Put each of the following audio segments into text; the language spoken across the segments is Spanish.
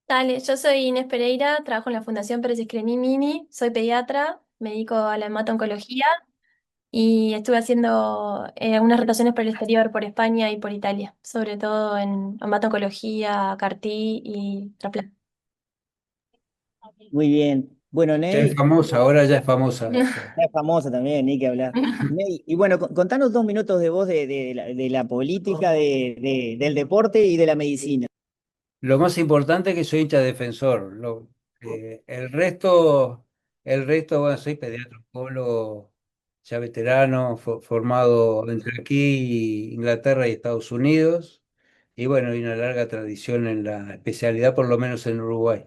Dale, yo soy Inés Pereira, trabajo en la Fundación Pérez Screening, soy pediatra, me dedico a la hemato-oncología y estuve haciendo unas rotaciones por el exterior, por España y por Italia, sobre todo en hemato-oncología, CAR-T y trasplante. Muy bien. Bueno, Ya es Ney, famosa, ahora ya es famosa. ya es famosa también, ni que hablar. Ney, y bueno, contanos 2 minutos de vos de la política, del deporte y de la medicina. Lo más importante es que soy hincha defensor. El resto, bueno, soy pediatra oncólogo, ya veterano, formado entre aquí, Inglaterra y Estados Unidos. Y bueno, hay una larga tradición en la especialidad, por lo menos en Uruguay.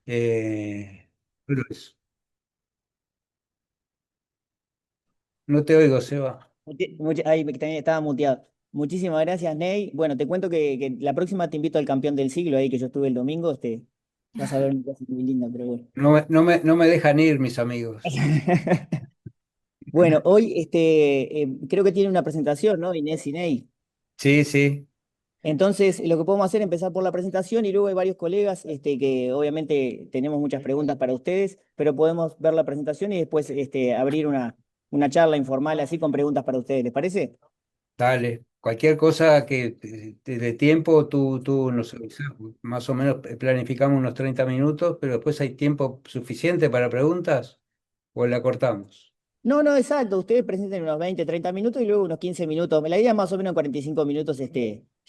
Pero eso. No te oigo, Seba. Ay, que también estaba muteado. Muchísimas gracias, Ney. Bueno, te cuento que la próxima te invito al campeón del siglo, ahí que yo estuve el domingo. Vas a ver una cosa muy linda, pero bueno. No me dejan ir, mis amigos. Bueno, hoy creo que tiene una presentación, ¿no? Inés y Ney. Sí, sí. Entonces, lo que podemos hacer es empezar por la presentación y luego hay varios colegas que obviamente tenemos muchas preguntas para ustedes, pero podemos ver la presentación y después abrir una charla informal así con preguntas para ustedes. ¿Les parece? Dale, cualquier cosa que te dé tiempo, tú nos avisas. Más o menos planificamos unos 30 minutos, pero después hay tiempo suficiente para preguntas o la cortamos. No, no, exacto. Ustedes presenten unos 20, 30 minutos y luego unos 15 minutos. La idea es más o menos en 45 minutos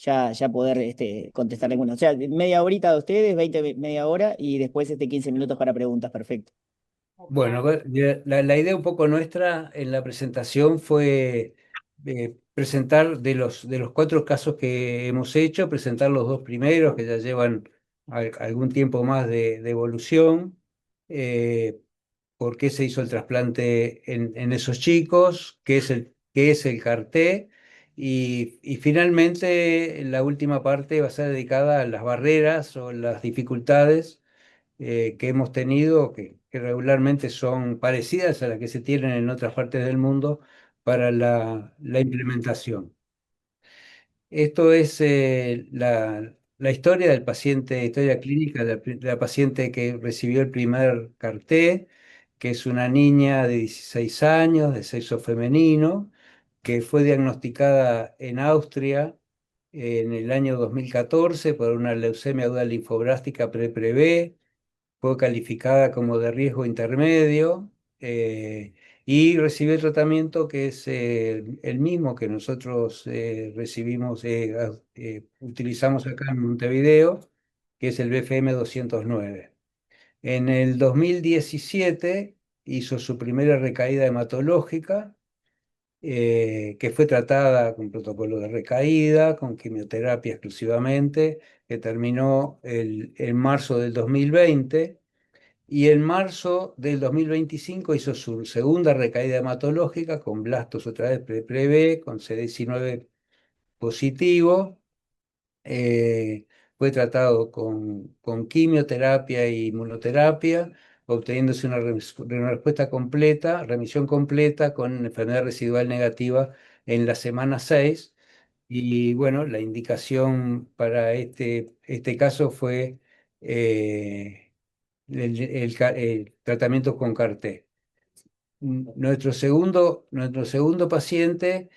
ya poder contestar alguna. O sea, media horita de ustedes, 20, media hora y después 15 minutos para preguntas. Perfecto. Bueno, a ver, la idea un poco nuestra en la presentación fue presentar de los cuatro casos que hemos hecho, presentar los dos primeros que ya llevan algún tiempo más de evolución. eh, por qué se hizo el trasplante en esos chicos, qué es el CAR-T, y finalmente la última parte va a ser dedicada a las barreras o las dificultades que hemos tenido, que regularmente son parecidas a las que se tienen en otras partes del mundo para la implementación. Esto es la historia del paciente, historia clínica de la paciente que recibió el primer CAR-T, que es una niña de 16 años, de sexo femenino, que fue diagnosticada en Austria en el año 2014 por una leucemia aguda linfoblástica pre-B, fue calificada como de riesgo intermedio, y recibió el tratamiento que es el mismo que nosotros recibimos, utilizamos acá en Montevideo, que es el BFM 209. En el 2017 hizo su primera recaída hematológica, que fue tratada con protocolo de recaída, con quimioterapia exclusivamente, que terminó en marzo del 2020. Y en marzo del 2025 hizo su segunda recaída hematológica con blastos otra vez pre-B, con CD19 positivo. Fue tratado con quimioterapia e inmunoterapia, obteniéndose una respuesta completa, remisión completa con enfermedad residual negativa en la semana 6. Y bueno, la indicación para este caso fue el tratamiento con CAR-T. Nuestro segundo paciente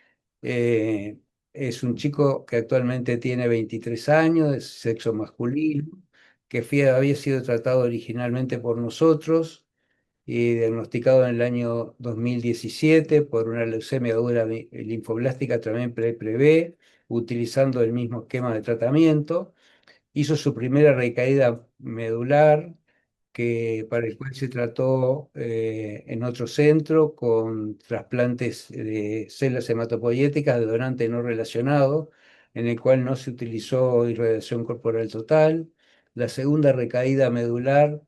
eh, es un chico que actualmente tiene 23 años, de sexo masculino, que había sido tratado originalmente por nosotros y diagnosticado en el año 2017 por una leucemia aguda linfoblástica también pre-B, utilizando el mismo esquema de tratamiento. Hizo su primera recaída medular, para el cual se trató en otro centro con trasplantes de células hematopoyéticas de donante no relacionado, en el cual no se utilizó irradiación corporal total. La segunda recaída medular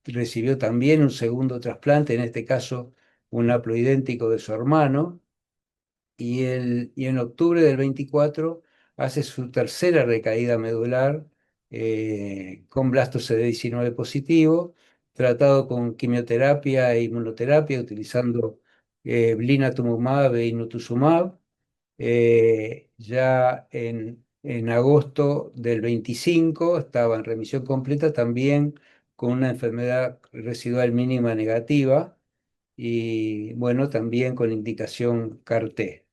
recibió también un segundo trasplante, en este caso un haploidéntico de su hermano, y en octubre del 24 hace su tercera recaída medular, con blasto CD19 positivo, tratado con quimioterapia e inmunoterapia utilizando blinatumomab e inotuzumab. Ya en agosto del 25 estaba en remisión completa también con una enfermedad residual mínima negativa y bueno, también con indicación CAR-T.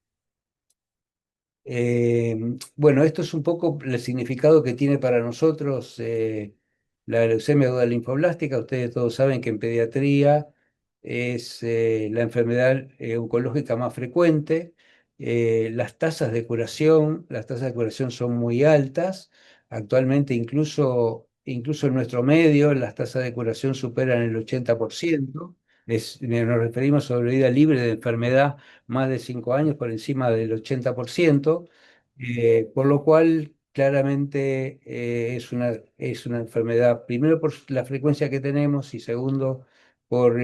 Eh, bueno, esto es un poco el significado que tiene para nosotros la leucemia aguda linfoblástica. Ustedes todos saben que en pediatría es la enfermedad oncológica más frecuente. Las tasas de curación son muy altas. Actualmente, incluso en nuestro medio, las tasas de curación superan el 80%. Nos referimos a sobrevida libre de enfermedad más de 5 años por encima del 80%, por lo cual claramente es una enfermedad, primero por la frecuencia que tenemos y segundo por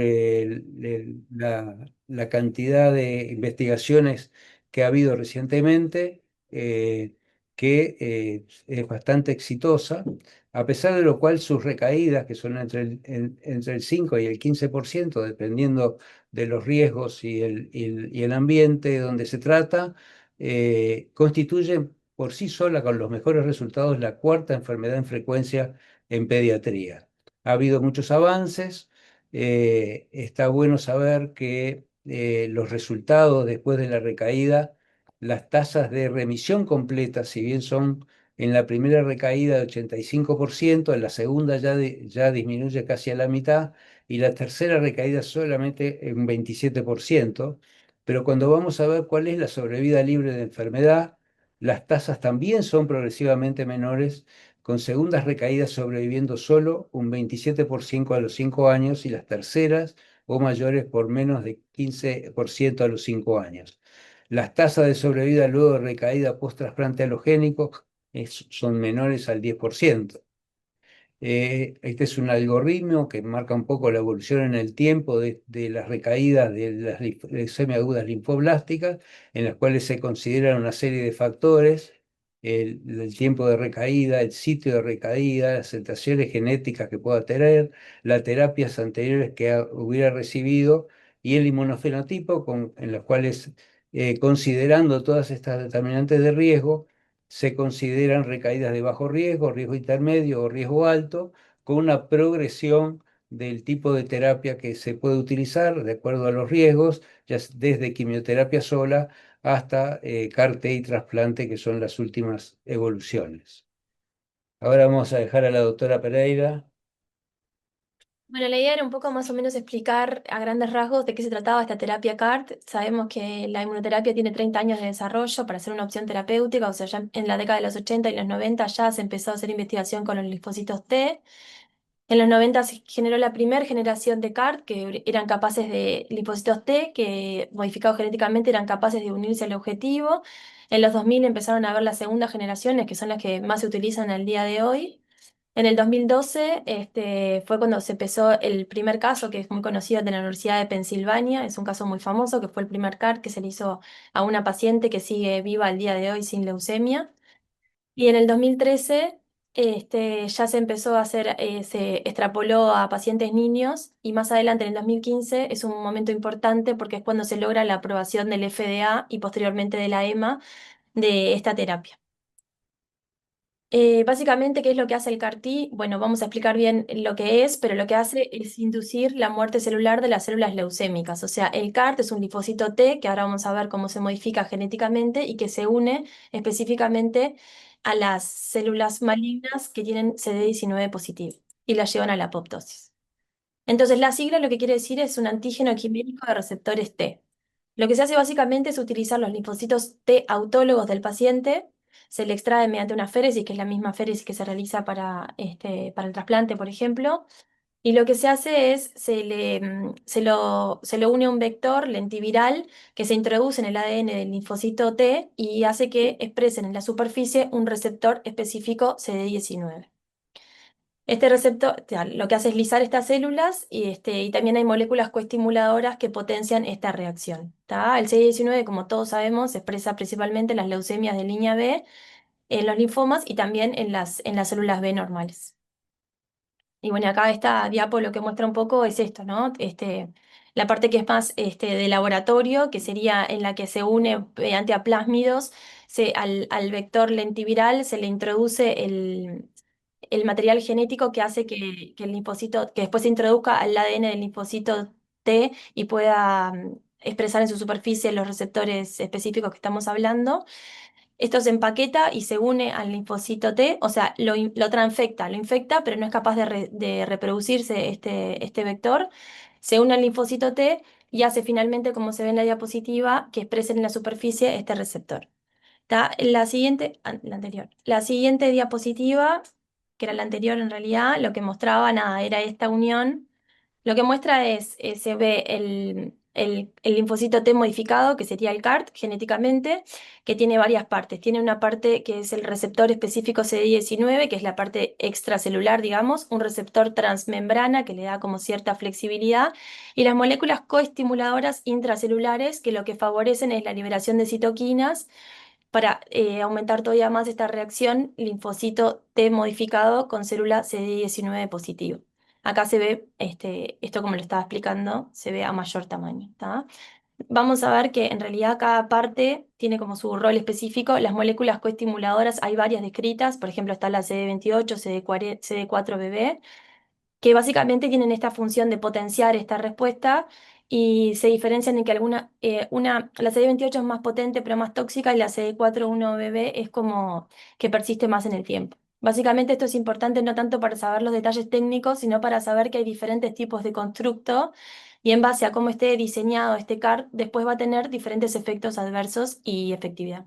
la cantidad de investigaciones que ha habido recientemente, que es bastante exitosa. A pesar de lo cual sus recaídas, que son entre el 5 y el 15%, dependiendo de los riesgos y el ambiente donde se trata, constituyen por sí sola, con los mejores resultados, la cuarta enfermedad en frecuencia en pediatría. Ha habido muchos avances, está bueno saber que los resultados después de la recaída, las tasas de remisión completa, si bien son en la primera recaída de 85%, en la segunda ya disminuye casi a la mitad y la tercera recaída solamente en 27%, pero cuando vamos a ver cuál es la sobrevida libre de enfermedad, las tasas también son progresivamente menores, con segundas recaídas sobreviviendo solo un 27% a los 5 años y las terceras o mayores por menos de 15% a los 5 años. Las tasas de sobrevida luego de recaída post-trasplante halogénico son menores al 10%. Este es un algoritmo que marca un poco la evolución en el tiempo de las recaídas de las leucemias agudas linfoblásticas, en las cuales se consideran una serie de factores, el tiempo de recaída, el sitio de recaída, las alteraciones genéticas que pueda tener, las terapias anteriores que hubiera recibido y el inmunofenotipo, en los cuales, considerando todas estas determinantes de riesgo, se consideran recaídas de bajo riesgo, riesgo intermedio o riesgo alto, con una progresión del tipo de terapia que se puede utilizar de acuerdo a los riesgos, desde quimioterapia sola hasta CAR-T y trasplante, que son las últimas evoluciones. Ahora vamos a dejar a la doctora Pereira. Bueno, la idea era un poco más o menos explicar a grandes rasgos de qué se trataba esta terapia CART. Sabemos que la inmunoterapia tiene 30 años de desarrollo para ser una opción terapéutica, o sea, ya en la década de los 80 y los 90 ya se empezó a hacer investigación con los linfocitos T. En los 90 se generó la primera generación de CART que eran capaces de linfocitos T, que modificados genéticamente eran capaces de unirse al objetivo. En los 2000 empezaron a ver las segundas generaciones, que son las que más se utilizan al día de hoy. En el 2012 fue cuando se empezó el primer caso, que es muy conocido de la Universidad de Pensilvania, es un caso muy famoso, que fue el primer CAR que se le hizo a una paciente que sigue viva al día de hoy sin leucemia. Y en el 2013 ya se empezó a hacer, se extrapoló a pacientes niños y más adelante en el 2015 es un momento importante porque es cuando se logra la aprobación del FDA y posteriormente de la EMA de esta terapia. Básicamente, ¿qué es lo que hace el CAR-T? Bueno, vamos a explicar bien lo que es, pero lo que hace es inducir la muerte celular de las células leucémicas. O sea, el CAR-T es un linfocito T, que ahora vamos a ver cómo se modifica genéticamente y que se une específicamente a las células malignas que tienen CD19 positivo y las llevan a la apoptosis. Entonces, la sigla lo que quiere decir es un antígeno quimérico de receptores T. Lo que se hace básicamente es utilizar los linfocitos T autólogos del paciente, se le extrae mediante una féresis, que es la misma féresis que se realiza para el trasplante, por ejemplo, y lo que se hace es, se lo une a un vector lentiviral que se introduce en el ADN del linfocito T y hace que expresen en la superficie un receptor específico CD19. Este receptor, o sea, lo que hace es lisar estas células y también hay moléculas coestimuladoras que potencian esta reacción. ¿Tá? El CD19, como todos sabemos, se expresa principalmente en las leucemias de línea B, en los linfomas y también en las células B normales. Y bueno, acá esta diapo lo que muestra un poco es esto, ¿no? la parte que es más de laboratorio, que sería en la que se une mediante aplásmidos, al vector lentiviral se le introduce el material genético que hace que el linfocito, que después se introduzca al ADN del linfocito T y pueda expresar en su superficie los receptores específicos que estamos hablando. Esto se empaqueta y se une al linfocito T, o sea, lo transfecta, lo infecta, pero no es capaz de reproducirse este vector. Se une al linfocito T y hace finalmente, como se ve en la diapositiva, que expresen en la superficie este receptor. La siguiente, la anterior. La siguiente diapositiva, que era la anterior en realidad, lo que mostraba nada, era esta unión. Lo que muestra es, se ve el linfocito T modificado, que sería el CART genéticamente, que tiene varias partes. Tiene una parte que es el receptor específico CD19, que es la parte extracelular, digamos, un receptor transmembrana que le da como cierta flexibilidad, y las moléculas coestimuladoras intracelulares, que lo que favorecen es la liberación de citoquinas para aumentar todavía más esta reacción linfocito T modificado con célula CD19 positivo. Acá se ve, esto como lo estaba explicando, se ve a mayor tamaño. ¿Tá? Vamos a ver que en realidad cada parte tiene como su rol específico. Las moléculas coestimuladoras hay varias descritas, por ejemplo está la CD28, CD4BB, que básicamente tienen esta función de potenciar esta respuesta y se diferencian en que la CD28 es más potente pero más tóxica y la CD41BB es como que persiste más en el tiempo. Básicamente esto es importante no tanto para saber los detalles técnicos, sino para saber que hay diferentes tipos de constructo y en base a cómo esté diseñado este CAR, después va a tener diferentes efectos adversos y efectividad.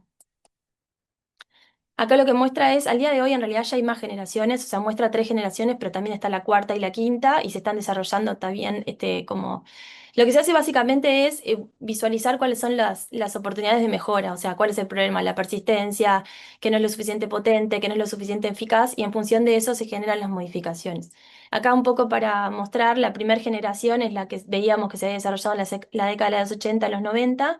Acá lo que muestra es, al día de hoy en realidad ya hay más generaciones, o sea, muestra 3 generaciones, pero también está la cuarta y la quinta, y se están desarrollando también como... Lo que se hace básicamente es visualizar cuáles son las oportunidades de mejora, o sea, cuál es el problema, la persistencia, que no es lo suficiente potente, que no es lo suficiente eficaz, y en función de eso se generan las modificaciones. Acá un poco para mostrar, la primera generación es la que veíamos que se había desarrollado en la década de los 80, los 90.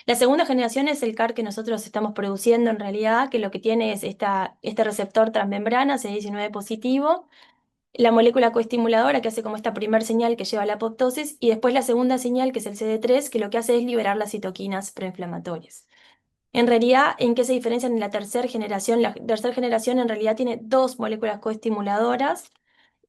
La segunda generación es el CAR que nosotros estamos produciendo en realidad, que lo que tiene es este receptor transmembrana, CD19 positivo, la molécula coestimuladora que hace como esta primer señal que lleva a la apoptosis, y después la segunda señal que es el CD3, que lo que hace es liberar las citoquinas proinflamatorias. En realidad, ¿en qué se diferencian en la tercera generación? La tercera generación en realidad tiene dos moléculas coestimuladoras,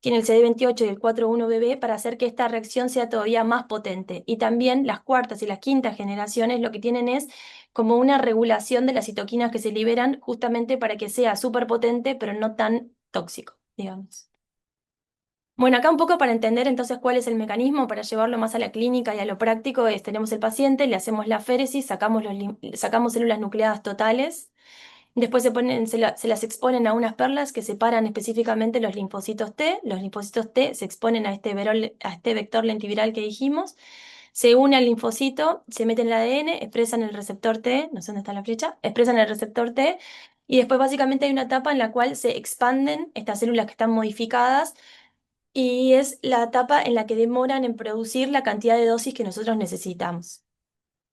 tiene el CD28 y el 41BB para hacer que esta reacción sea todavía más potente. Y también las cuartas y las quintas generaciones lo que tienen es como una regulación de las citoquinas que se liberan justamente para que sea súper potente, pero no tan tóxico, digamos. Bueno, acá un poco para entender entonces cuál es el mecanismo para llevarlo más a la clínica y a lo práctico es, tenemos el paciente, le hacemos la féresis, sacamos células nucleadas totales. Después se las exponen a unas perlas que separan específicamente los linfocitos T. Los linfocitos T se exponen a este vector lentiviral que dijimos. Se une al linfocito, se mete en el ADN, expresan el receptor T, no sé dónde está la flecha, expresan el receptor T. Y después básicamente hay una etapa en la cual se expanden estas células que están modificadas y es la etapa en la que demoran en producir la cantidad de dosis que nosotros necesitamos.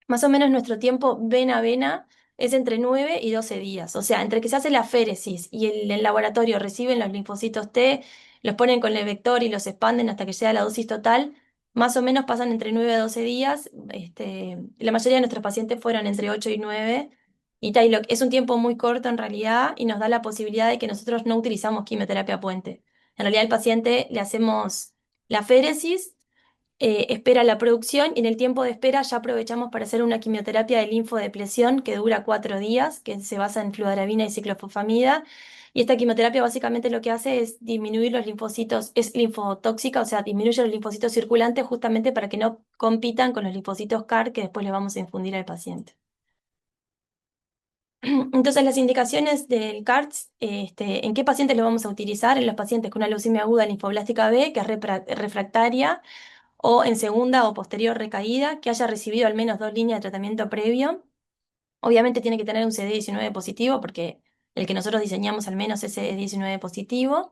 Más o menos nuestro tiempo vena a vena es entre 9 y 12 días. O sea, entre que se hace la féresis y el laboratorio reciben los linfocitos T, los ponen con el vector y los expanden hasta que llega la dosis total, más o menos pasan entre 9 a 12 días. La mayoría de nuestros pacientes fueron entre 8 y 9. Es un tiempo muy corto en realidad y nos da la posibilidad de que nosotros no utilizamos quimioterapia puente. En realidad al paciente le hacemos la féresis, espera la producción y en el tiempo de espera ya aprovechamos para hacer una quimioterapia de linfodepresión que dura 4 días, que se basa en fludarabina y ciclofosfamida. Y esta quimioterapia básicamente lo que hace es disminuir los linfocitos, es linfotóxica, o sea, disminuye los linfocitos circulantes justamente para que no compitan con los linfocitos CAR que después le vamos a infundir al paciente. Entonces, las indicaciones del CARTS, ¿en qué pacientes lo vamos a utilizar? En los pacientes con una leucemia aguda linfoblástica B, que es refractaria, o en segunda o posterior recaída, que haya recibido al menos 2 líneas de tratamiento previo. Obviamente tiene que tener un CD19 positivo, porque el que nosotros diseñamos al menos es CD19 positivo.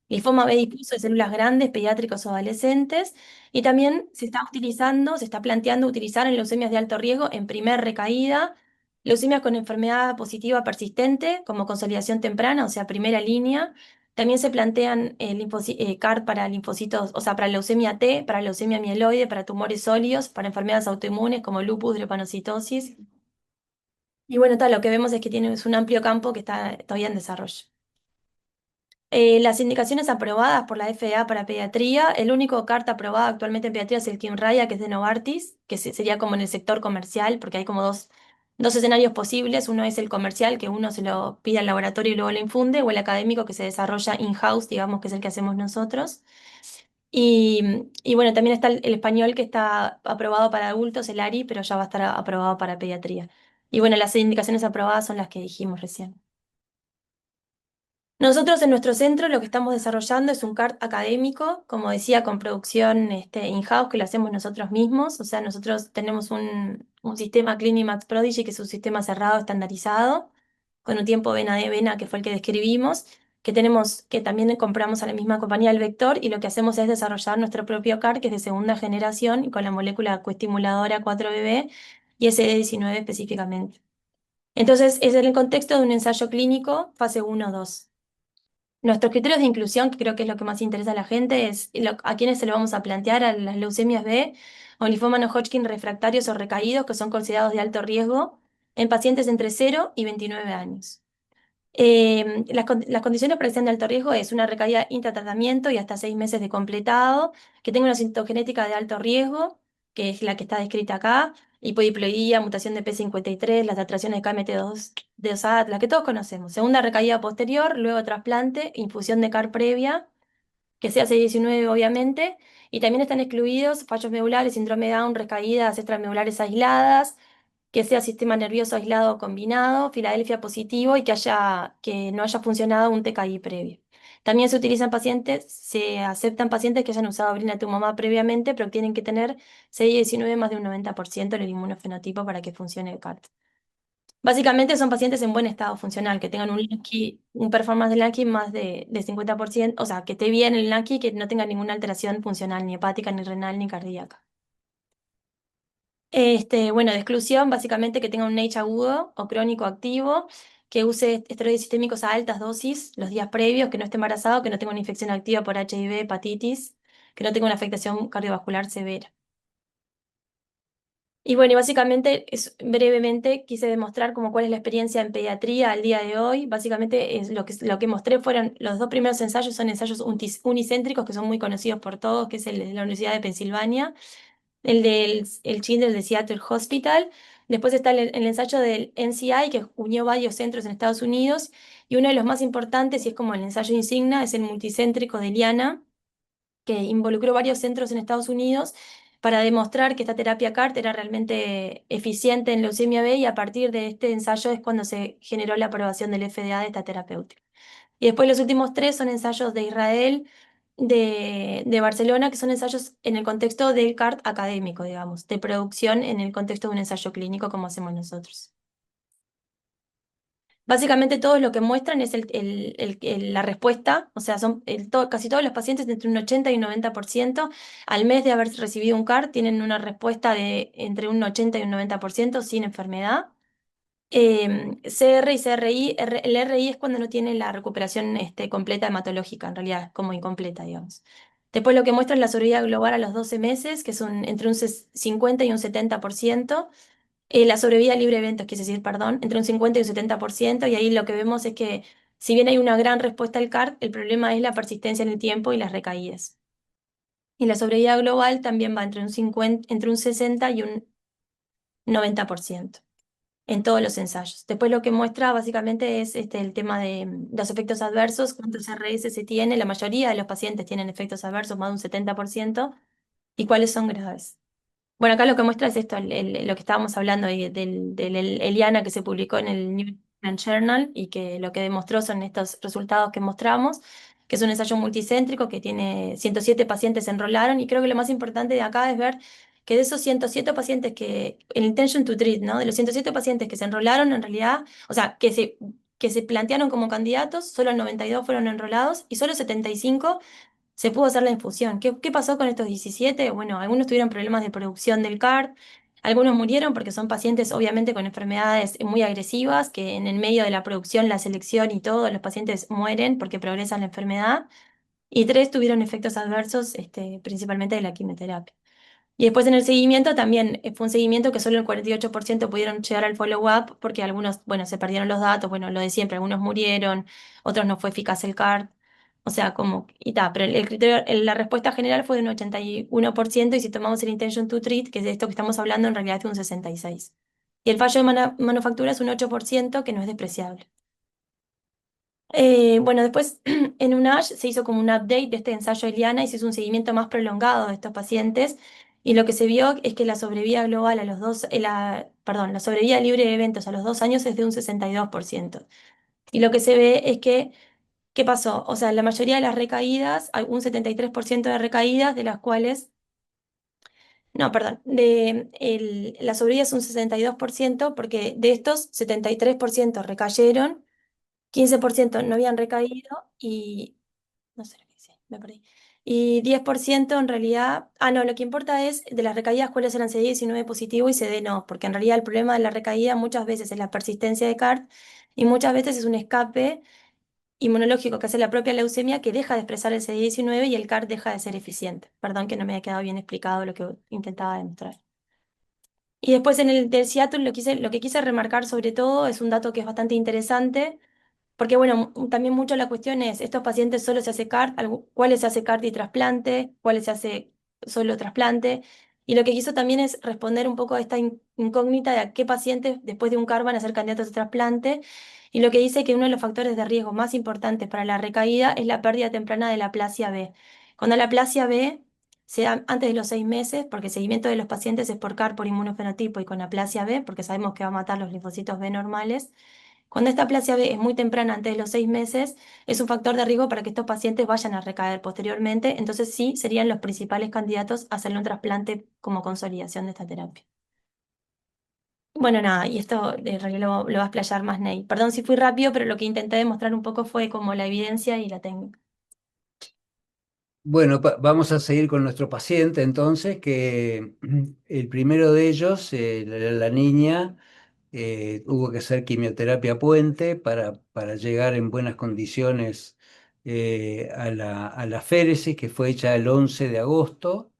Linfoma B difuso de células grandes, pediátricos o adolescentes. Y también se está planteando utilizar en leucemias de alto riesgo en primer recaída, leucemias con enfermedad positiva persistente, como consolidación temprana, o sea, primera línea, También se plantean CAR para linfocitos, o sea, para leucemia T, para leucemia mieloide, para tumores sólidos, para enfermedades autoinmunes como lupus, drepanocitosis. Y bueno, tal, lo que vemos es que tiene es un amplio campo que está todavía en desarrollo. Las indicaciones aprobadas por la FDA para pediatría, el único carta aprobada actualmente en pediatría es el Kymriah, que es de Novartis, que sería como en el sector comercial, porque hay como dos escenarios posibles. Uno es el comercial, que uno se lo pide al laboratorio y luego lo infunde, o el académico, que se desarrolla in-house, digamos, que es el que hacemos nosotros. Y bueno, también está el español, que está aprobado para adultos, el ARI, pero ya va a estar aprobado para pediatría. Y bueno, las indicaciones aprobadas son las que dijimos recién. Nosotros en nuestro centro lo que estamos desarrollando es un CART académico, como decía, con producción in-house, que lo hacemos nosotros mismos. O sea, nosotros tenemos un sistema CliniMax Prodigy, que es un sistema cerrado, estandarizado, con un tiempo vena de vena, que fue el que describimos, que también compramos a la misma compañía, el Vector, y lo que hacemos es desarrollar nuestro propio CAR, que es de segunda generación, y con la molécula coestimuladora 4BB y SD19 específicamente. Entonces, es en el contexto de un ensayo clínico, fase 1-2. Nuestros criterios de inclusión, que creo que es lo que más interesa a la gente, es a quiénes se lo vamos a plantear: a las leucemias B o linfoma no Hodgkin refractarios o recaídos, que son considerados de alto riesgo, en pacientes entre 0 y 29 años. Las condiciones para que sean de alto riesgo es una recaída intratratamiento y hasta 6 meses de completado, que tenga una sintogenética de alto riesgo, que es la que está descrita acá, hipodiploidía, mutación de P53, las alteraciones de KMT2, de OSAT, la que todos conocemos. Segunda recaída posterior, luego trasplante, infusión de CAR previa, que sea C19 obviamente, y también están excluidos fallos medulares, síndrome de Down, recaídas extramedulares aisladas, que sea sistema nervioso aislado o combinado, Filadelfia positivo, y que no haya funcionado un TKI previo. También se aceptan pacientes que hayan usado blinatumomab previamente, pero tienen que tener CD19 más de un 90% en el inmunofenotipo para que funcione el CAR. Básicamente son pacientes en buen estado funcional, que tengan un performance del Lanky más de 50%, o sea, que esté bien el Lanky, que no tenga ninguna alteración funcional, ni hepática, ni renal, ni cardíaca. Bueno, de exclusión, básicamente que tenga un NAGE agudo o crónico activo, que use esteroides sistémicos a altas dosis los días previos, que no esté embarazado, que no tenga una infección activa por HIV, hepatitis, que no tenga una afectación cardiovascular severa. Y bueno, y básicamente, brevemente, quise demostrar como cuál es la experiencia en pediatría al día de hoy. Básicamente, lo que mostré fueron los dos primeros ensayos, son ensayos unicéntricos que son muy conocidos por todos, que es el de la Universidad de Pensilvania, el Children's de Seattle Hospital. Después está el ensayo del NCI, que unió varios centros en Estados Unidos, y uno de los más importantes, y es como el ensayo insignia, es el multicéntrico de Liana, que involucró varios centros en Estados Unidos para demostrar que esta terapia CART era realmente eficiente en leucemia B, y a partir de este ensayo es cuando se generó la aprobación del FDA de esta terapéutica. Y después los últimos tres son ensayos de Israel, de Barcelona, que son ensayos en el contexto del CART académico, digamos, de producción en el contexto de un ensayo clínico como hacemos nosotros. Básicamente todos lo que muestran es la respuesta, o sea, casi todos los pacientes entre un 80 y un 90% al mes de haber recibido un CAR tienen una respuesta de entre un 80 y un 90% sin enfermedad. CR y CRI, el RI es cuando no tiene la recuperación completa hematológica, en realidad es como incompleta, digamos. Después lo que muestra es la sobrevida global a los 12 meses, que es entre un 50 y un 70%. La sobrevida libre de eventos, quise decir, perdón, entre un 50 y un 70%, y ahí lo que vemos es que si bien hay una gran respuesta al CAR, el problema es la persistencia en el tiempo y las recaídas. Y la sobrevida global también va entre un 60 y un 90% en todos los ensayos. Después lo que muestra básicamente es el tema de los efectos adversos, cuántos RS se tiene. La mayoría de los pacientes tienen efectos adversos, más de un 70%, y cuáles son graves. Bueno, acá lo que muestra es esto, lo que estábamos hablando del Eliana, que se publicó en el New England Journal, y que lo que demostró son estos resultados que mostramos, que es un ensayo multicéntrico que tiene 107 pacientes se enrolaron, y creo que lo más importante de acá es ver que de esos 107 pacientes el intention to treat, ¿no? De los 107 pacientes que se enrolaron, en realidad, o sea, que se plantearon como candidatos, solo 92 fueron enrolados y solo 75 se pudo hacer la infusión. ¿Qué pasó con estos 17? Bueno, algunos tuvieron problemas de producción del CAR, Algunos murieron porque son pacientes obviamente con enfermedades muy agresivas, que en el medio de la producción, la selección y todo, los pacientes mueren porque progresa la enfermedad. Y 3 tuvieron efectos adversos, principalmente de la quimioterapia. Y después en el seguimiento también fue un seguimiento que solo el 48% pudieron llegar al follow-up porque algunos, bueno, se perdieron los datos, bueno, lo de siempre, algunos murieron, otros no fue eficaz el CAR. O sea, como, y tal, pero el criterio, la respuesta general fue de un 81% y si tomamos el intention to treat, que es de esto que estamos hablando, en realidad es de un 66%. Y el fallo de manufactura es un 8% que no es despreciable. Bueno, después en un ASH se hizo como un update de este ensayo de Liana y se hizo un seguimiento más prolongado de estos pacientes y lo que se vio es que la sobrevida global a los perdón, la sobrevida libre de eventos a los 2 años es de un 62%. Y lo que se ve es que, ¿qué pasó? O sea, la mayoría de las recaídas, hay un 73% de recaídas, de las cuales, no, perdón, la sobrevida es un 62% porque de estos 73% recayeron, 15% no habían recaído y no sé lo que dice, me perdí. Y 10% en realidad, no, lo que importa es de las recaídas cuáles eran CD19 positivo y CD no, porque en realidad el problema de la recaída muchas veces es la persistencia de CART y muchas veces es un escape inmunológico que hace la propia leucemia que deja de expresar el CD19 y el CART deja de ser eficiente. Perdón que no me haya quedado bien explicado lo que intentaba demostrar. Y después en el del Seattle lo que quise remarcar sobre todo es un dato que es bastante interesante porque bueno, también mucho la cuestión es, ¿estos pacientes solo se hace CAR? ¿Cuáles se hace CAR y trasplante? ¿Cuáles se hace solo trasplante? Y lo que quiso también es responder un poco a esta incógnita de a qué pacientes después de un CAR van a ser candidatos a trasplante. Y lo que dice que uno de los factores de riesgo más importantes para la recaída es la pérdida temprana de la aplasia B. Cuando la aplasia B se da antes de los 6 meses, porque el seguimiento de los pacientes es por CAR, por inmunofenotipo y con aplasia B, porque sabemos que va a matar los linfocitos B normales. Cuando esta aplasia B es muy temprana, antes de los 6 meses, es un factor de riesgo para que estos pacientes vayan a recaer posteriormente. Entonces sí serían los principales candidatos a hacerle un trasplante como consolidación de esta terapia. Bueno, nada, y esto en realidad lo va a explayar más Ney. Perdón si fui rápido, pero lo que intenté demostrar un poco fue como la evidencia y la técnica. Bueno, vamos a seguir con nuestro paciente entonces, que el primero de ellos, la niña, hubo que hacer quimioterapia puente para llegar en buenas condiciones a la féresis, que fue hecha el 11 de agosto.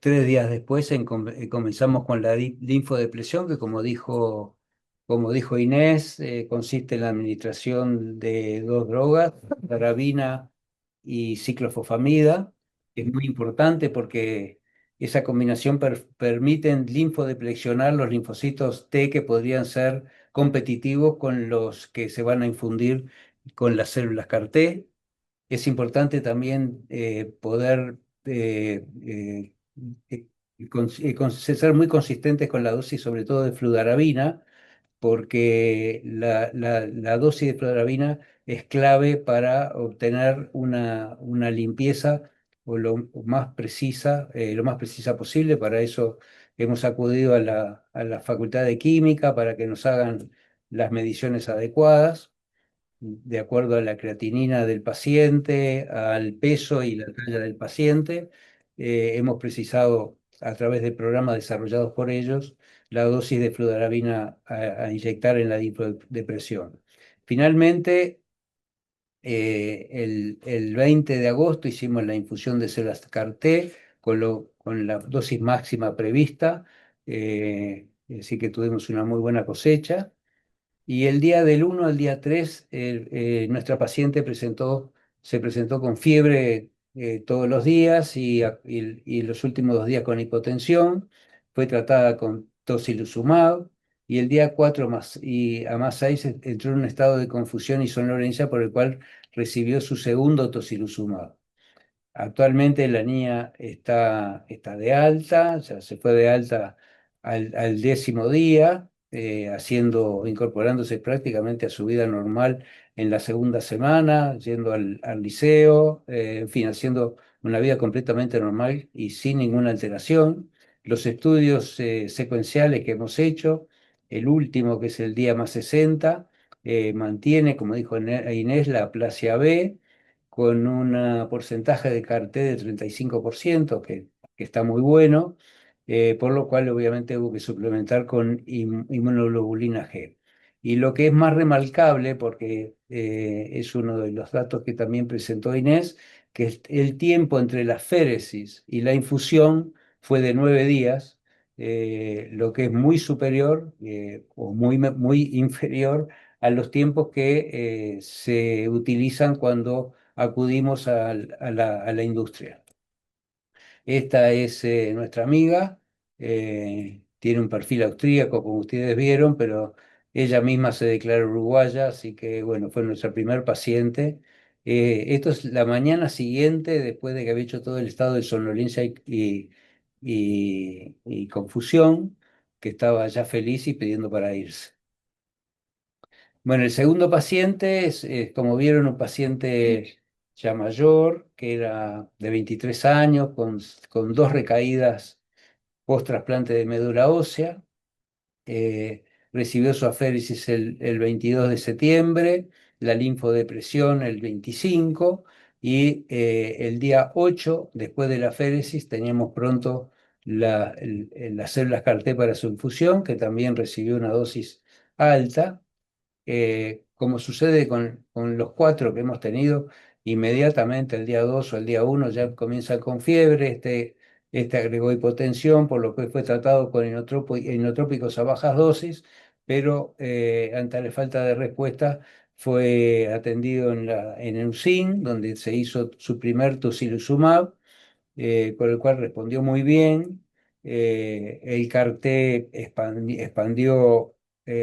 3 días después comenzamos con la linfodepresión, que como dijo Inés, consiste en la administración de dos drogas, rabina y ciclofosfamida. Es muy importante porque esa combinación permite linfodeplexionar los linfocitos T que podrían ser competitivos con los que se van a infundir con las células CAR-T. Es importante también poder ser muy consistentes con la dosis, sobre todo de fludarabina, porque la dosis de fludarabina es clave para obtener una limpieza o lo más precisa posible. Para eso hemos acudido a la Facultad de Química para que nos hagan las mediciones adecuadas de acuerdo a la creatinina del paciente, al peso y la talla del paciente. Hemos precisado, a través de programas desarrollados por ellos, la dosis de fludarabina a inyectar en la depresión. Finalmente, el 20 de agosto hicimos la infusión de células CAR-T con la dosis máxima prevista, así que tuvimos una muy buena cosecha. Y el día del 1 al día 3, nuestra paciente se presentó con fiebre todos los días y los últimos 2 días con hipotensión. Fue tratada con tocilizumab y el día 4 a más 6 entró en un estado de confusión y somnolencia por el cual recibió su segundo tocilizumab. Actualmente la niña está de alta, o sea, se fue de alta al 10.º día, incorporándose prácticamente a su vida normal en la segunda semana, yendo al liceo, en fin, haciendo una vida completamente normal y sin ninguna alteración. Los estudios secuenciales que hemos hecho, el último, que es el día más 60, mantiene, como dijo Inés, la aplasia B con un porcentaje de CAR-T de 35%, que está muy bueno. por lo cual obviamente hubo que suplementar con inmunoglobulina G. Y lo que es más remarcable, porque es uno de los datos que también presentó Inés, que el tiempo entre la féresis y la infusión fue de 9 días, lo que es muy superior o muy inferior a los tiempos que se utilizan cuando acudimos a la industria. Esta es nuestra amiga, tiene un perfil austríaco, como ustedes vieron, pero ella misma se declara uruguaya, así que bueno, fue nuestra primer paciente. Esto es la mañana siguiente, después de que había hecho todo el estado de somnolencia y confusión, que estaba ya feliz y pidiendo para irse. Bueno, el segundo paciente es, como vieron, un paciente ya mayor, que era de 23 años, con 2 recaídas post-trasplante de médula ósea. Recibió su aféresis el 22 de septiembre, la linfodepresión el 25 y el día 8, después de la aféresis, teníamos pronto las células CAR-T para su infusión, que también recibió una dosis alta. Como sucede con los 4 que hemos tenido, inmediatamente el día 2 o el día 1 ya comienza con fiebre, este agregó hipotensión, por lo que fue tratado con inotrópicos a bajas dosis, pero ante la falta de respuesta fue atendido en el USIN, donde se hizo su primer tocilizumab, con el cual respondió muy bien. El CAR-T expandió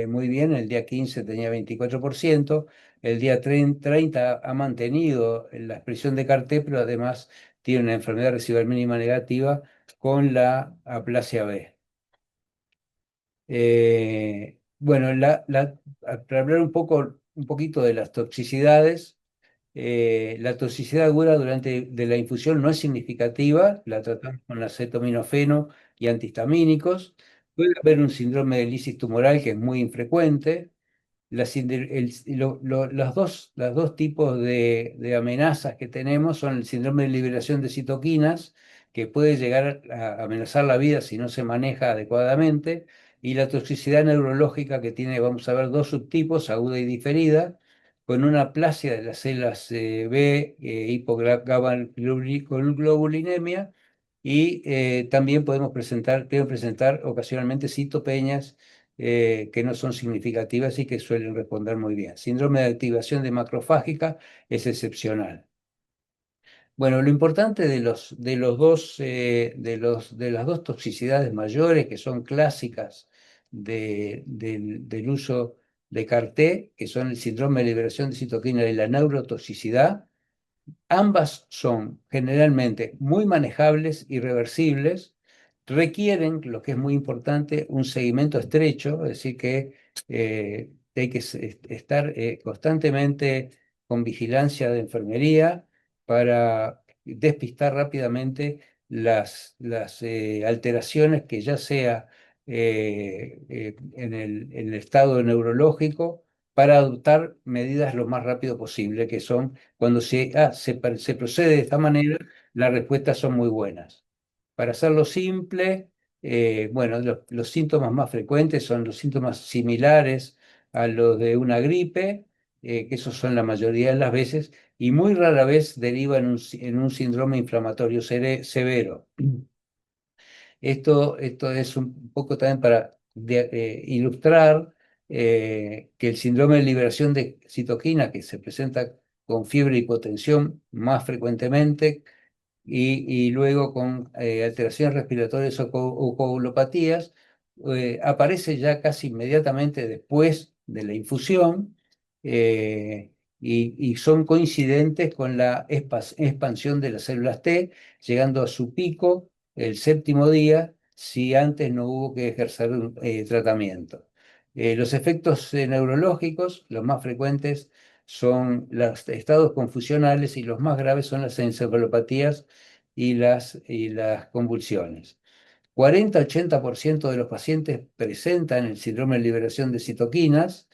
muy bien, el día 15 tenía 24%, el día 30 ha mantenido la expresión de CAR-T, pero además tiene una enfermedad residual mínima negativa con la aplasia B. Bueno, para hablar un poquito de las toxicidades, la toxicidad aguda durante de la infusión no es significativa, la tratamos con acetaminofeno y antihistamínicos. Puede haber un síndrome de lisis tumoral que es muy infrecuente. Los dos tipos de amenazas que tenemos son el síndrome de liberación de citoquinas, que puede llegar a amenazar la vida si no se maneja adecuadamente, y la toxicidad neurológica que tiene, vamos a ver, 2 subtipos, aguda y diferida, con una aplasia de las células B, hipoglobulinemia, y también pueden presentar ocasionalmente citopeñas que no son significativas y que suelen responder muy bien. Síndrome de activación de macrofágica es excepcional. Bueno, lo importante de las dos toxicidades mayores que son clásicas del uso de CAR-T, que son el síndrome de liberación de citoquina y la neurotoxicidad, ambas son generalmente muy manejables y reversibles, requieren, lo que es muy importante, un seguimiento estrecho, es decir, que hay que estar constantemente con vigilancia de enfermería para despistar rápidamente las alteraciones que ya sea en el estado neurológico, para adoptar medidas lo más rápido posible, que son cuando se procede de esta manera, las respuestas son muy buenas. Para hacerlo simple, bueno, los síntomas más frecuentes son los síntomas similares a los de una gripe, que esos son la mayoría de las veces, y muy rara vez deriva en un síndrome inflamatorio severo. Esto es un poco también para ilustrar que el síndrome de liberación de citoquina, que se presenta con fiebre y hipotensión más frecuentemente, y luego con alteraciones respiratorias o coagulopatías, aparece ya casi inmediatamente después de la infusión, y son coincidentes con la expansión de las células T, llegando a su pico el 7.º día, si antes no hubo que ejercer un tratamiento. Los efectos neurológicos, los más frecuentes, son los estados confusionales, y los más graves son las encefalopatías y las convulsiones. 40-80% de los pacientes presentan el síndrome de liberación de citoquinas,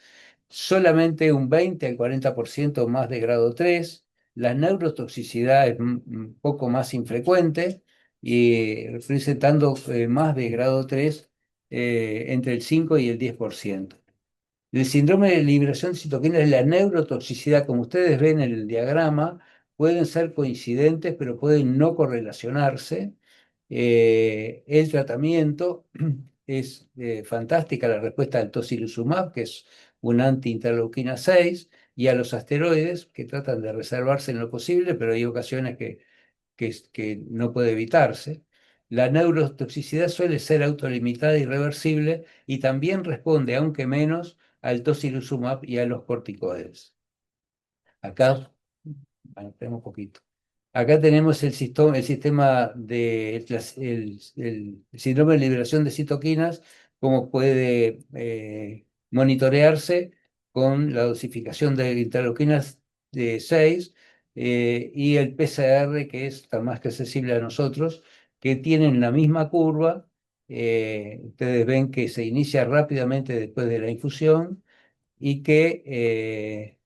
solamente un 20 al 40% más de grado 3. La neurotoxicidad es un poco más infrecuente, y presentando más de grado 3 entre el 5 y el 10%. El síndrome de liberación de citoquinas y la neurotoxicidad, como ustedes ven en el diagrama, pueden ser coincidentes, pero pueden no correlacionarse. El tratamiento es fantástica, la respuesta al tocilizumab, que es un anti-interleuquina 6, y a los asteroides, que tratan de reservarse en lo posible, pero hay ocasiones que no puede evitarse. La neurotoxicidad suele ser autolimitada y reversible y también responde, aunque menos, al tocilizumab y a los corticoides. Acá, bueno, esperemos un poquito. Acá tenemos el sistema de el síndrome de liberación de citoquinas, cómo puede monitorearse con la dosificación de interleuquinas de 6 y el PCR, que es tan más que accesible a nosotros, que tienen la misma curva. Ustedes ven que se inicia rápidamente después de la infusión y que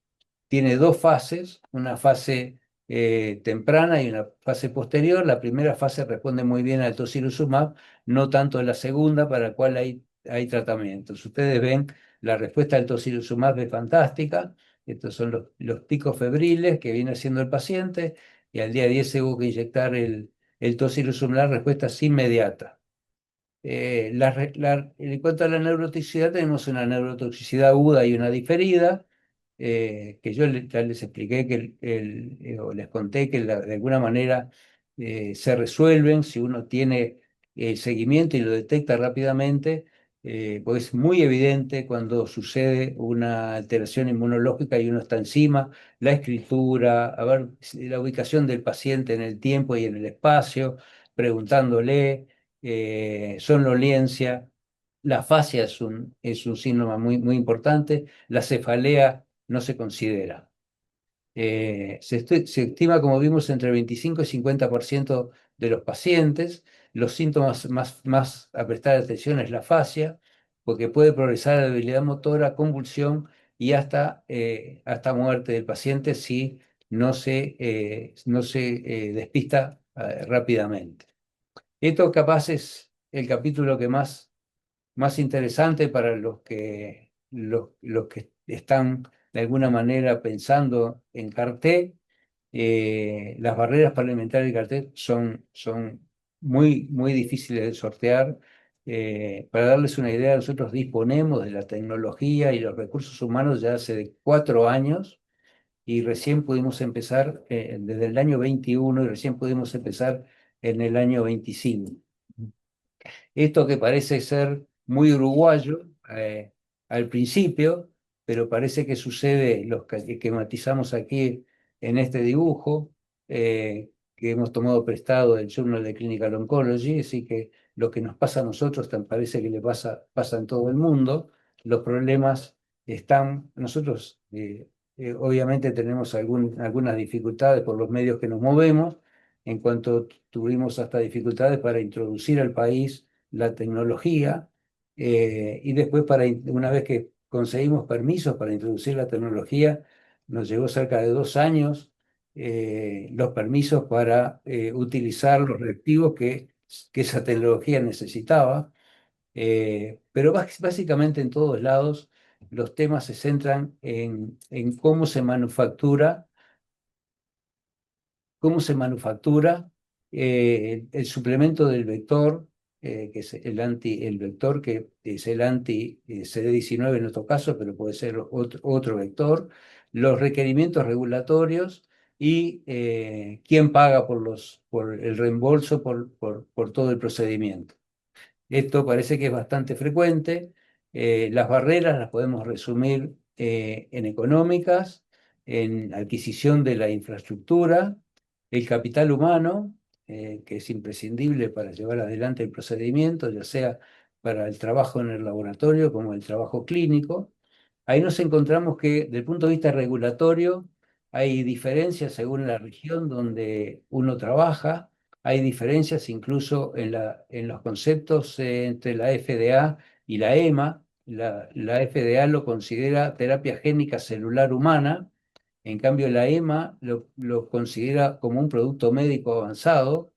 tiene dos fases, una fase temprana y una fase posterior. La primera fase responde muy bien al tocilizumab, no tanto la segunda, para la cual hay tratamientos. Ustedes ven, la respuesta al tocilizumab es fantástica. Estos son los picos febriles que viene haciendo el paciente, y al día 10 se hubo que inyectar el tocilizumab, la respuesta es inmediata. En cuanto a la neurotoxicidad, tenemos una neurotoxicidad aguda y una diferida, que yo ya les expliqué o les conté que de alguna manera se resuelven si uno tiene el seguimiento y lo detecta rápidamente, pues es muy evidente cuando sucede una alteración inmunológica y uno está encima, la escritura, a ver la ubicación del paciente en el tiempo y en el espacio, preguntándole somnolencia. La afasia es un síntoma muy, muy importante. La cefalea no se considera. Se estima, como vimos, entre 25 y 50% de los pacientes. Los síntomas más a prestar atención es la afasia, porque puede progresar a la debilidad motora, convulsión y hasta muerte del paciente si no se despista rápidamente. Esto capaz es el capítulo que más interesante para los que están de alguna manera pensando en CAR-T. Las barreras para alimentar el CAR-T son muy, muy difíciles de sortear. Para darles una idea, nosotros disponemos de la tecnología y los recursos humanos ya hace 4 años, y recién pudimos empezar desde el año 21, y recién pudimos empezar en el año 25. Esto que parece ser muy uruguayo al principio, pero parece que sucede los que matizamos aquí en este dibujo, que hemos tomado prestado del Journal de Clinical Oncology, así que lo que nos pasa a nosotros parece que le pasa en todo el mundo. Los problemas están, nosotros obviamente tenemos algunas dificultades por los medios que nos movemos, en cuanto tuvimos hasta dificultades para introducir al país la tecnología, y después una vez que conseguimos permisos para introducir la tecnología, nos llevó cerca de 2 años los permisos para utilizar los reactivos que esa tecnología necesitaba. Pero básicamente en todos lados los temas se centran en cómo se manufactura el suplemento del vector, que es el vector que es el anti-CD19 en nuestro caso, pero puede ser otro vector, los requerimientos regulatorios y quién paga por el reembolso por todo el procedimiento. Esto parece que es bastante frecuente. Las barreras las podemos resumir en económicas, en adquisición de la infraestructura, el capital humano, que es imprescindible para llevar adelante el procedimiento, ya sea para el trabajo en el laboratorio como el trabajo clínico. Ahí nos encontramos que, desde el punto de vista regulatorio, hay diferencias según la región donde uno trabaja. Hay diferencias incluso en los conceptos entre la FDA y la EMA. La FDA lo considera terapia génica celular humana, en cambio la EMA lo considera como un producto médico avanzado.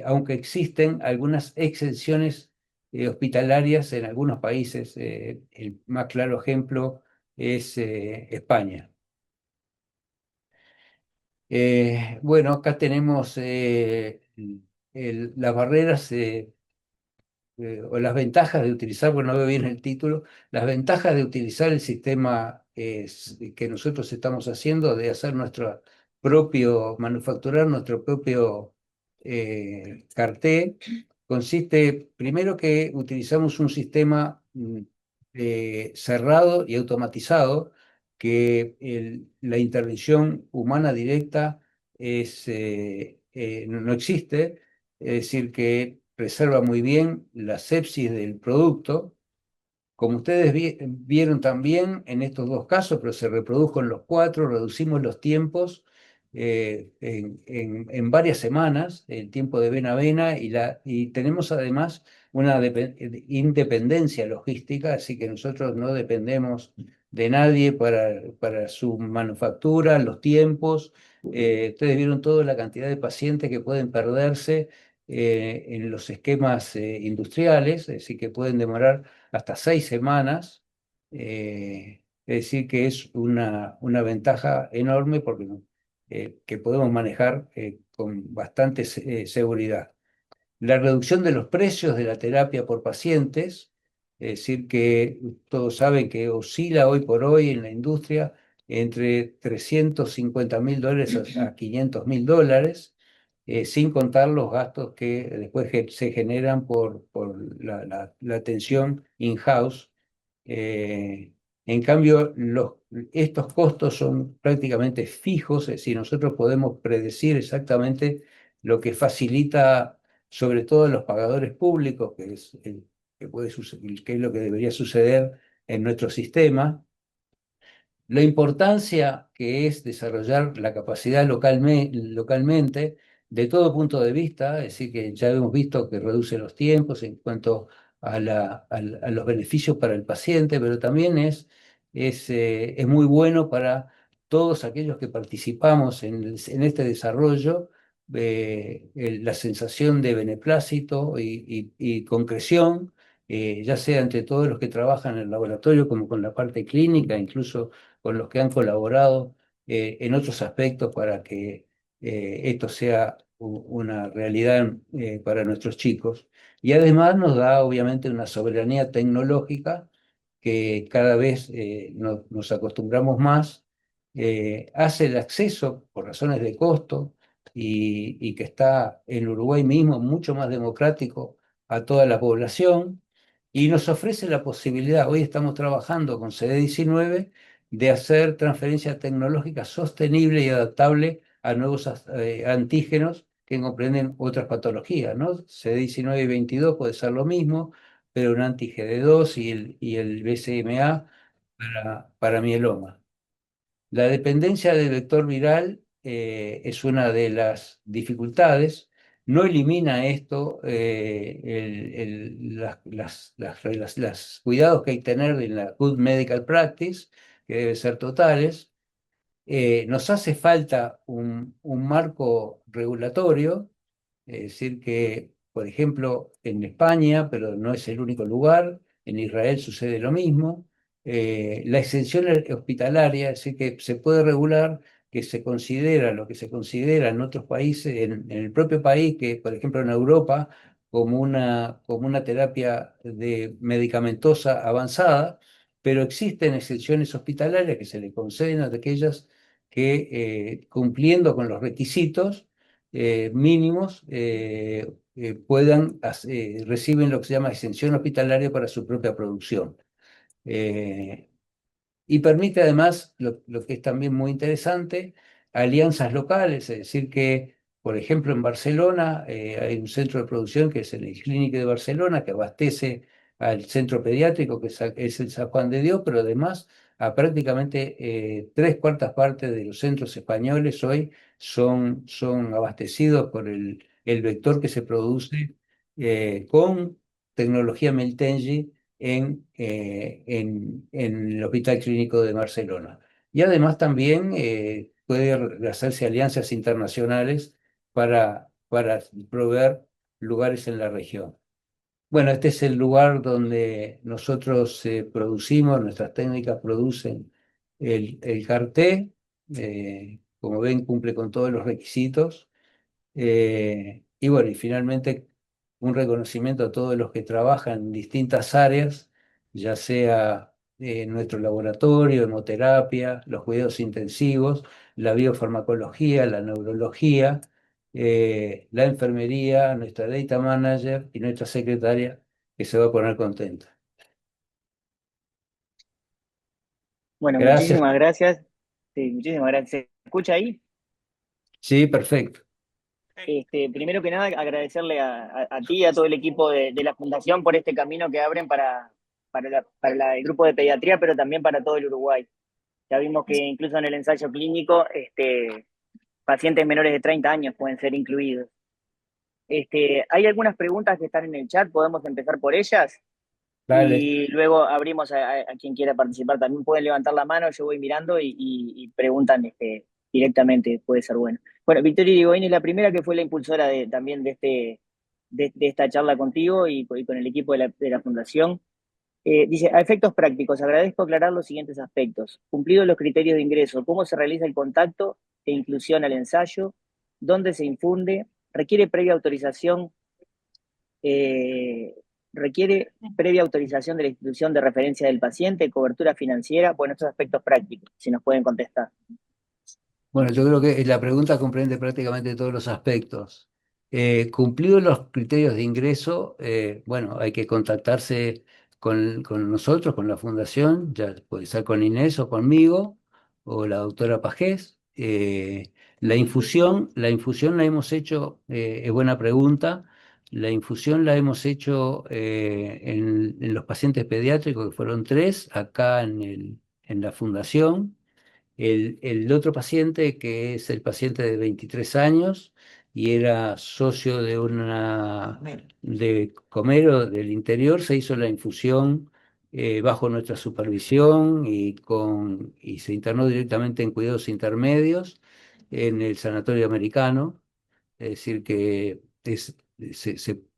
aunque existen algunas exenciones hospitalarias en algunos países. El más claro ejemplo es España. Bueno, acá tenemos las barreras o las ventajas de utilizar, bueno, no veo bien el título, las ventajas de utilizar el sistema que nosotros estamos haciendo, de hacer nuestro propio, manufacturar nuestro propio carté, consiste primero que utilizamos un sistema cerrado y automatizado, que la intervención humana directa no existe, es decir, que preserva muy bien la sepsis del producto. Como ustedes vieron también en estos dos casos, pero se reprodujo en los cuatro, reducimos los tiempos en varias semanas, el tiempo de vena a vena, y tenemos además una independencia logística, así que nosotros no dependemos de nadie para su manufactura, los tiempos. Ustedes vieron toda la cantidad de pacientes que pueden perderse en los esquemas industriales, es decir, que pueden demorar hasta 6 semanas. Es decir, que es una ventaja enorme porque que podemos manejar con bastante seguridad. La reducción de los precios de la terapia por pacientes, es decir, que todos saben que oscila hoy por hoy en la industria entre $350.000 a $500.000, sin contar los gastos que después se generan por la atención in-house. Eh, en cambio, estos costos son prácticamente fijos, es decir, nosotros podemos predecir exactamente lo que facilita, sobre todo a los pagadores públicos, que es lo que debería suceder en nuestro sistema. La importancia que es desarrollar la capacidad localmente, de todo punto de vista, es decir, que ya hemos visto que reduce los tiempos en cuanto a los beneficios para el paciente, pero también es muy bueno para todos aquellos que participamos en este desarrollo, la sensación de beneplácito y concreción, ya sea entre todos los que trabajan en el laboratorio como con la parte clínica, incluso con los que han colaborado en otros aspectos para que esto sea una realidad para nuestros chicos. Y además nos da obviamente una soberanía tecnológica que cada vez nos acostumbramos más, hace el acceso por razones de costo y que está en Uruguay mismo mucho más democrático a toda la población, y nos ofrece la posibilidad, hoy estamos trabajando con CD19, de hacer transferencia tecnológica sostenible y adaptable a nuevos antígenos que comprenden otras patologías, ¿no? CD19 y 22 puede ser lo mismo, pero un anti-GD2 y el BCMA para mieloma. La dependencia del vector viral es una de las dificultades. No elimina esto las cuidados que hay que tener en la Good Medical Practice, que deben ser totales. Nos hace falta un marco regulatorio, es decir, que, por ejemplo, en España, pero no es el único lugar, en Israel sucede lo mismo, la exención hospitalaria, es decir, que se puede regular que se considera lo que se considera en otros países, en el propio país, que por ejemplo en Europa, como una terapia medicamentosa avanzada, pero existen exenciones hospitalarias que se le conceden a aquellas que, cumpliendo con los requisitos mínimos, reciben lo que se llama exención hospitalaria para su propia producción. Eh, y permite además, lo que es también muy interesante, alianzas locales, es decir que, por ejemplo, en Barcelona hay un centro de producción que es el Clínic de Barcelona, que abastece al centro pediátrico, que es el San Juan de Dios, pero además a prácticamente 3/4 partes de los centros españoles hoy son abastecidos por el vector que se produce con tecnología Meltenji en el Hospital Clínico de Barcelona. Y además también puede hacerse alianzas internacionales para para proveer lugares en la región. Bueno, este es el lugar donde nosotros producimos, nuestras técnicas producen el CAR-T. Como ven, cumple con todos los requisitos. Y bueno, y finalmente un reconocimiento a todos los que trabajan en distintas áreas, ya sea en nuestro laboratorio, hemoterapia, los cuidados intensivos, la biofarmacología, la neurología, la enfermería, nuestra data manager y nuestra secretaria, que se va a poner contenta. Bueno, Gracias. muchísimas gracias. Sí, muchísimas gracias. ¿Se escucha ahí? Sí, perfecto. Primero que nada, agradecerle a ti y a todo el equipo de la Fundación por este camino que abren el grupo de pediatría, pero también para todo el Uruguay. Ya vimos que incluso en el ensayo clínico, pacientes menores de 30 años pueden ser incluidos. Hay algunas preguntas que están en el chat, podemos empezar por ellas Dale. y luego abrimos a quien quiera participar. También pueden levantar la mano, yo voy mirando y preguntan directamente, puede ser bueno. Bueno, Victoria Irigoyen, la primera que fue la impulsora también de esta charla contigo y con el equipo de la Fundación. Dice, a efectos prácticos, agradezco aclarar los siguientes aspectos. Cumplidos los criterios de ingreso, cómo se realiza el contacto e inclusión al ensayo, dónde se infunde, requiere previa autorización, eh, requiere previa autorización de la institución de referencia del paciente, cobertura financiera, bueno, estos aspectos prácticos, si nos pueden contestar. Bueno, yo creo que la pregunta comprende prácticamente todos los aspectos. Cumplidos los criterios de ingreso, bueno, hay que contactarse con nosotros, con la fundación, ya puede ser con Inés o conmigo, o la doctora Pajés. La infusión la hemos hecho, es buena pregunta, la infusión la hemos hecho en los pacientes pediátricos, que fueron 3, acá en la fundación. El otro paciente, que es el paciente de 23 años y era socio de Comero del Interior, se hizo la infusión bajo nuestra supervisión y se internó directamente en cuidados intermedios en el Sanatorio Americano. Es decir, que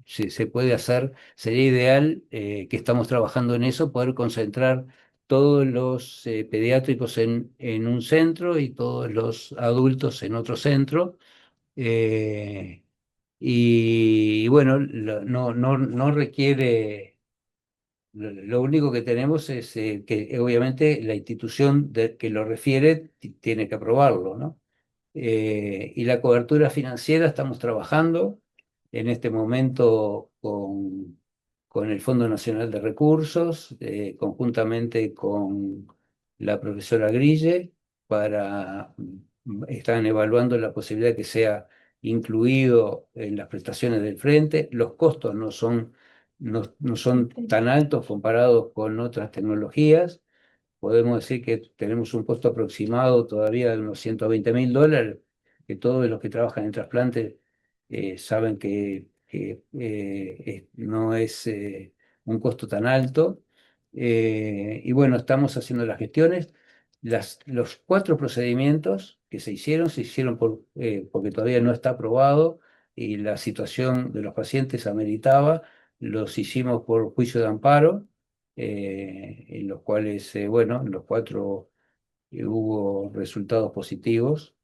se puede hacer, sería ideal, que estamos trabajando en eso, poder concentrar todos los pediátricos en un centro y todos los adultos en otro centro. eh, y bueno, no requiere, lo único que tenemos es que obviamente la institución que lo refiere tiene que aprobarlo, ¿no? Y la cobertura financiera, estamos trabajando en este momento con el Fondo Nacional de Recursos, conjuntamente con la profesora Grille, están evaluando la posibilidad que sea incluido en las prestaciones del frente. Los costos no son tan altos comparados con otras tecnologías. Podemos decir que tenemos un costo aproximado todavía de unos $120.000, que todos los que trabajan en trasplante saben que no es un costo tan alto. Y bueno, estamos haciendo las gestiones. Los 4 procedimientos que se hicieron porque todavía no está aprobado y la situación de los pacientes ameritaba. Los hicimos por juicio de amparo, en los cuales, bueno, en los 4 hubo resultados positivos.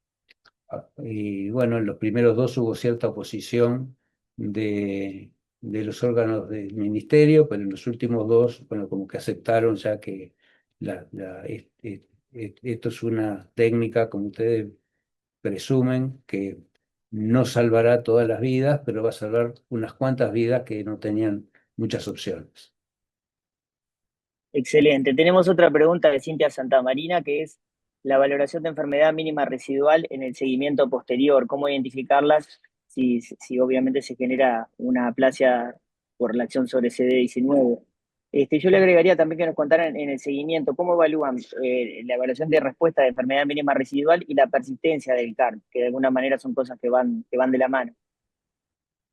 Y bueno, en los primeros 2 hubo cierta oposición de los órganos del ministerio, pero en los últimos 2, bueno, como que aceptaron ya que esto es una técnica, como ustedes presumen, que no salvará todas las vidas, pero va a salvar unas cuantas vidas que no tenían muchas opciones. Excelente. Tenemos otra pregunta de Cintia Santamarina, que es la valoración de enfermedad mínima residual en el seguimiento posterior. ¿Cómo identificarlas si obviamente se genera una aplasia por la acción sobre CD19? Yo le agregaría también que nos contaran en el seguimiento cómo evalúan la evaluación de respuesta de enfermedad mínima residual y la persistencia del CAR, que de alguna manera son cosas que van de la mano.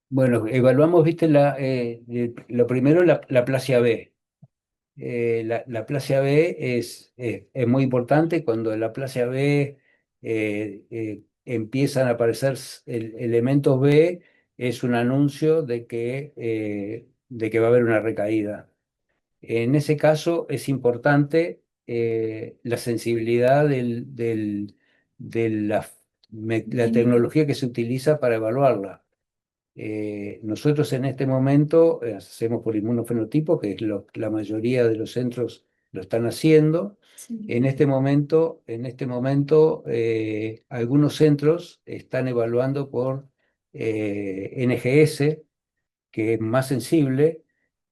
Bueno, evaluamos, viste, lo primero, la aplasia B. La aplasia B es muy importante. Cuando la aplasia B empiezan a aparecer elementos B, es un anuncio de que va a haber una recaída. En ese caso es importante la sensibilidad de la tecnología que se utiliza para evaluarla. Nosotros en este momento hacemos por inmunofenotipo, que es la mayoría de los centros lo están haciendo. Sí. En este momento, algunos centros están evaluando por NGS, que es más sensible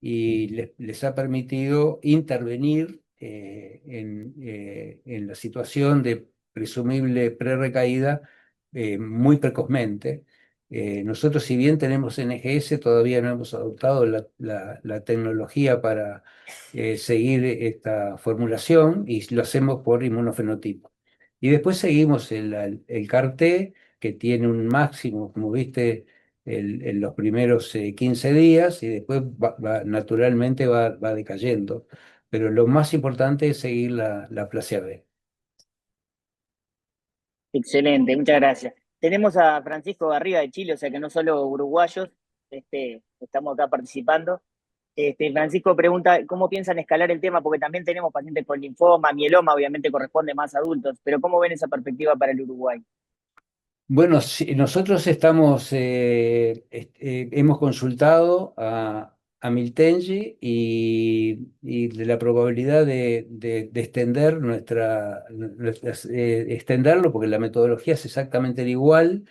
y les ha permitido intervenir en la situación de presumible prerrecaída muy precozmente. Nosotros, si bien tenemos NGS, todavía no hemos adoptado la tecnología para seguir esta formulación y lo hacemos por inmunofenotipo. Y después seguimos el CAR-T, que tiene un máximo, como viste, en los primeros 15 días y después naturalmente va decayendo. Pero lo más importante es seguir la plasia B. Excelente, muchas gracias. Tenemos a Francisco Garriga de Chile, o sea que no solo uruguayos, estamos acá participando. Francisco pregunta cómo piensan escalar el tema, porque también tenemos pacientes con linfoma, mieloma, obviamente corresponde más a adultos, pero ¿cómo ven esa perspectiva para el Uruguay? Bueno, sí, nosotros hemos consultado a Miltenji y de la probabilidad de extender extenderlo, porque la metodología es exactamente igual.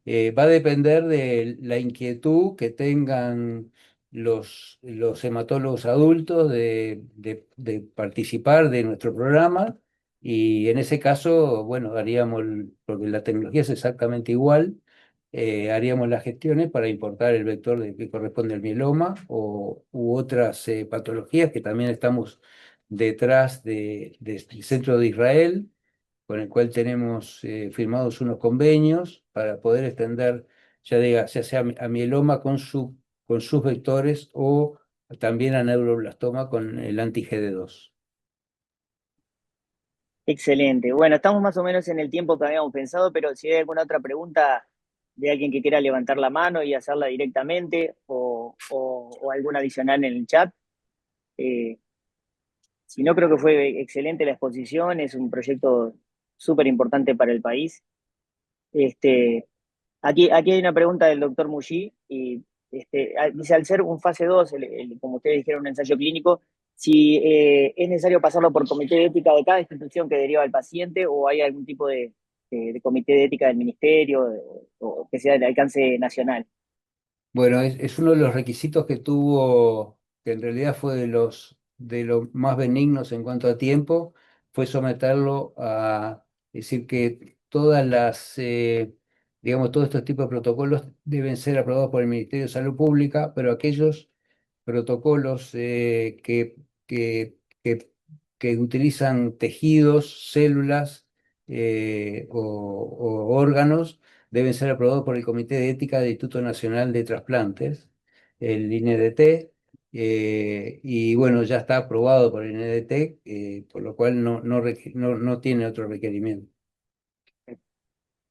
Va a depender de la inquietud que tengan los hematólogos adultos de participar de nuestro programa. Y en ese caso, bueno, porque la tecnología es exactamente igual, haríamos las gestiones para importar el vector que corresponde al mieloma u otras patologías que también estamos detrás del centro de Israel, con el cual tenemos firmados unos convenios para poder extender, ya sea a mieloma con sus vectores o también a neuroblastoma con el anti-GD2. Excelente. Bueno, estamos más o menos en el tiempo que habíamos pensado, pero si hay alguna otra pregunta de alguien que quiera levantar la mano y hacerla directamente o alguna adicional en el chat. eh, si no, creo que fue excelente la exposición, es un proyecto súper importante para el país. Este, aquí hay una pregunta del doctor Mushi y dice, al ser un fase 2 como ustedes dijeron, un ensayo clínico, si es necesario pasarlo por comité de ética de cada institución que deriva al paciente o hay algún tipo de comité de ética del ministerio o que sea de alcance nacional. Bueno, es uno de los requisitos que tuvo, que en realidad fue de los más benignos en cuanto a tiempo, fue someterlo es decir, que digamos, todos estos tipos de protocolos deben ser aprobados por el Ministerio de Salud Pública, pero aquellos protocolos que, que, que utilizan tejidos, células o órganos, deben ser aprobados por el Comité de Ética del Instituto Nacional de Trasplantes, el INEDT, y bueno, ya está aprobado por el INEDT, por lo cual no tiene otro requerimiento.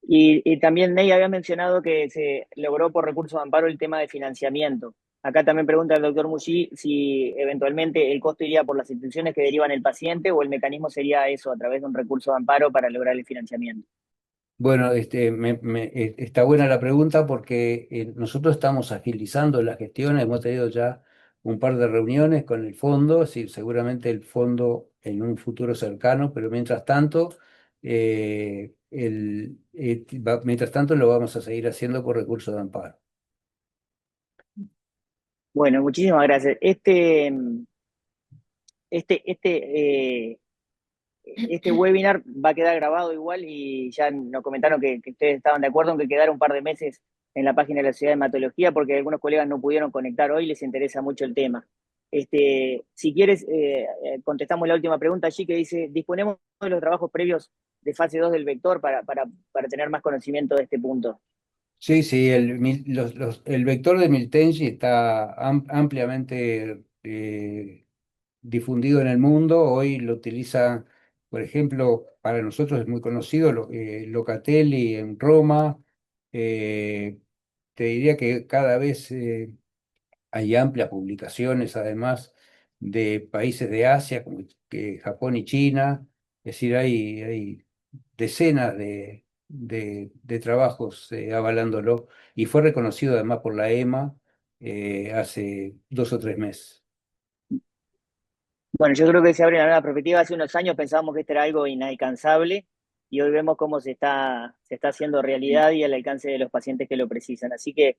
Y también Ney había mencionado que se logró por recurso de amparo el tema de financiamiento. Acá también pregunta el doctor Mushi si eventualmente el costo iría por las instituciones que derivan el paciente o el mecanismo sería eso, a través de un recurso de amparo para lograr el financiamiento. Bueno, está buena la pregunta porque nosotros estamos agilizando las gestiones, hemos tenido ya un par de reuniones con el fondo, sí, seguramente el fondo en un futuro cercano, pero mientras tanto lo vamos a seguir haciendo por recursos de amparo. Bueno, muchísimas gracias. Este, este webinar va a quedar grabado igual y ya nos comentaron que ustedes estaban de acuerdo en que quedara un par de meses en la página de la Sociedad de Hematología porque algunos colegas no pudieron conectar hoy, les interesa mucho el tema. Si quieres, contestamos la última pregunta allí que dice, ¿disponemos de los trabajos previos de fase 2 del vector para tener más conocimiento de este punto? Sí, sí, el vector de Miltenji está ampliamente difundido en el mundo. Hoy lo utiliza Por ejemplo, para nosotros es muy conocido Locatelli en Roma. eh, Te diría que cada vez hay amplias publicaciones, además de países de Asia, como que Japón y China. Es decir, hay decenas de trabajos avalándolo, y fue reconocido además por la EMA hace 2 o 3 meses. Bueno, yo creo que se abre una nueva perspectiva. Hace unos años pensábamos que esto era algo inalcanzable y hoy vemos cómo se está haciendo realidad y al alcance de los pacientes que lo precisan. Así que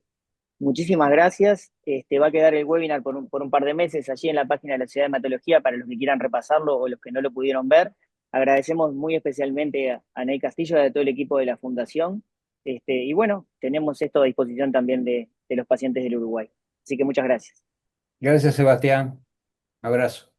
muchísimas gracias. Va a quedar el webinar por un par de meses allí en la página de la Ciudad de Hematología para los que quieran repasarlo o los que no lo pudieron ver. Agradecemos muy especialmente a Ney Castillo y a todo el equipo de la Fundación. Y bueno, tenemos esto a disposición también de los pacientes del Uruguay. Así que muchas gracias. Gracias, Sebastián. Abrazo.